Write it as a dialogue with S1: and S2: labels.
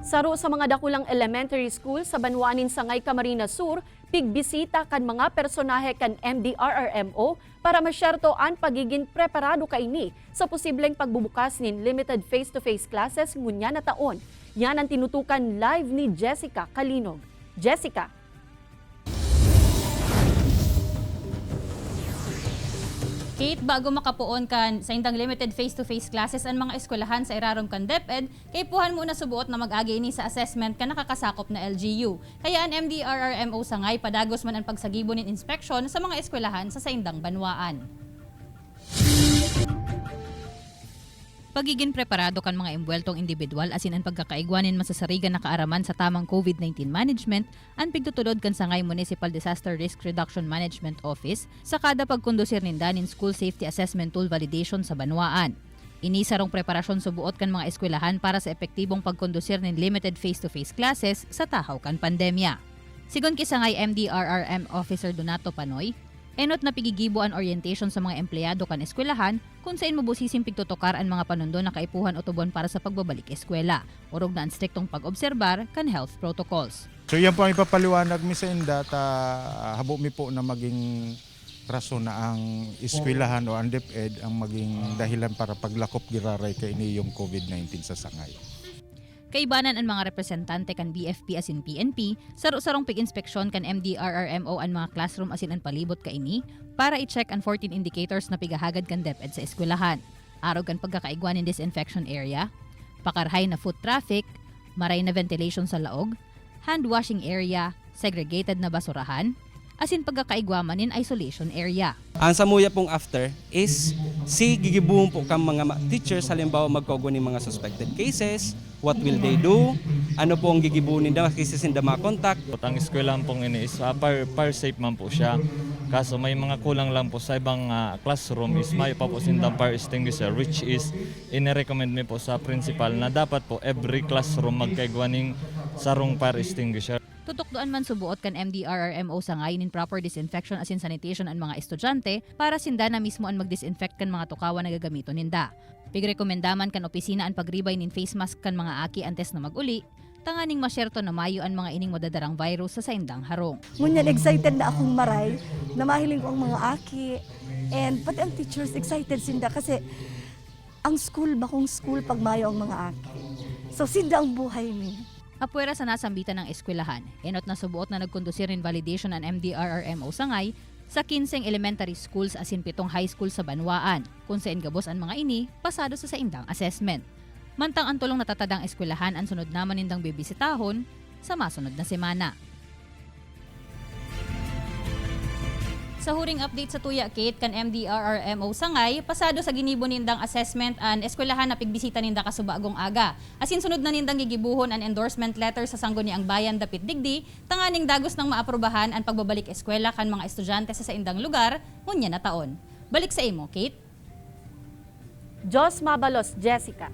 S1: Saro sa mga dakulang elementary school sa Banwanin Sangay, Camarines Sur, pigbisita kan mga personahe kan MDRRMO para masyertoan pagiging preparado kaini sa posibleng pagbubukas nin limited face-to-face classes ngunya na taon. Yan ang tinutukan live ni Jessica Kalinog. Jessica.
S2: Kate, bago makapuon kan sa indang limited face-to-face classes ang mga eskwelahan sa irarom kan DepEd, kay puhan muna subuot na mag-agi ini sa assessment kan nakakasakop na LGU. Kaya ang MDRRMO sangay padagos man ang pagsagibo nin inspeksyon sa mga eskwelahan sa saindang banwaan. Pagiging preparado kan mga embweltong individual asin ang pagkakaigwanin masasarigan na kaaraman sa tamang COVID-19 management ang pigtutulod kan Sangay Municipal Disaster Risk Reduction Management Office sa kada pagkondusir ninda nin School Safety Assessment Tool Validation sa Banwaan. Inisarong preparasyon subuot kan mga eskwelahan para sa epektibong pagkondusir nin limited face-to-face classes sa tahaw kan pandemya. Sigon kay Sangay MDRRM Officer Donato Panoy, enot na pigigibo ang orientation sa mga empleyado kan eskwelahan kung saan mabusising pigtutokar ang mga panundo na kaipuhan o tubon para sa pagbabalik eskwela. Urog na ang striktong pag-obserbar kan health protocols.
S3: So yan po ang ipapaliwanag mi sa inda ta habo mi po na maging rason na ang eskwelahan o ang DepEd ang maging dahilan para paglakop giraray kay ini yung COVID-19 sa Sangay.
S2: Kaibanan ang mga representante kan BFP asin PNP, saro-sarong pig-inspeksyon kan MDRRMO ang mga classroom asin ang palibot kaini para i-check ang 14 indicators na pigahagad kan DepEd sa eskwelahan. Arog kan pagkakaigwan in disinfection area, pakarhay na foot traffic, maray na ventilation sa laog, hand washing area, segregated na basurahan, asin pagkakaigwaman in isolation area.
S4: Ang samuya pong after is si gigibuhon po kang mga teachers halimbawa magkaugo ni mga suspected cases, what will they do, ano po ang gigibuhon nila cases in the mga contact.
S5: Ang eskwelahan pong ini is fire safe man po siya. Kaso may mga kulang lang po sa ibang classroom is may pa po sindang fire extinguisher which is inirecommend mi po sa principal na dapat po every classroom magkaigwaning sarong fire extinguisher.
S2: Tutukdoan man subuot kan MDRRMO sangay nin proper disinfection asin sanitation ang mga estudyante para sinda na mismo ang mag-disinfect kan mga tukawan na gagamito ninda. Pigrekomendaman kan opisina ang pagribay nin face mask kan mga aki antes na maguli, tanganing masyerto na mayo ang mga ining madadarang virus sa saindang harong.
S6: Ngunyan excited na akong maray, na mahiling ko ang mga aki, and pati ang teachers excited sinda kasi ang school, bakong school pag mayo ang mga aki. So sinda ang buhay ni.
S2: Apwera sa nasambitan ng eskwelahan, enot na subuot na nagkondusir in validation ang MDRRMO sangay sa 15 elementary schools asin 7 high school sa Banwaan, kung saan gabos ang mga ini pasado sa saindang assessment. Mantang ang tulong natatadang eskwelahan ang sunod naman nindang bibisitahon sa masunod na semana. Sa huring update sa Tuya Kate kan MDRRMO sangay, pasado sa ginibo nindang assessment an eskwelahan na pigbisita ninda kasubagong aga. Asin sunod na nindang gigibuhon an endorsement letter sa Sangguniang Bayan dapit digdi, tanganing dagos nang maaprobahan ang pagbabalik eskwela kan mga estudyante sa saindang lugar ngunya na taon. Balik sa imo, Kate.
S1: Jos Mabalos, Jessica.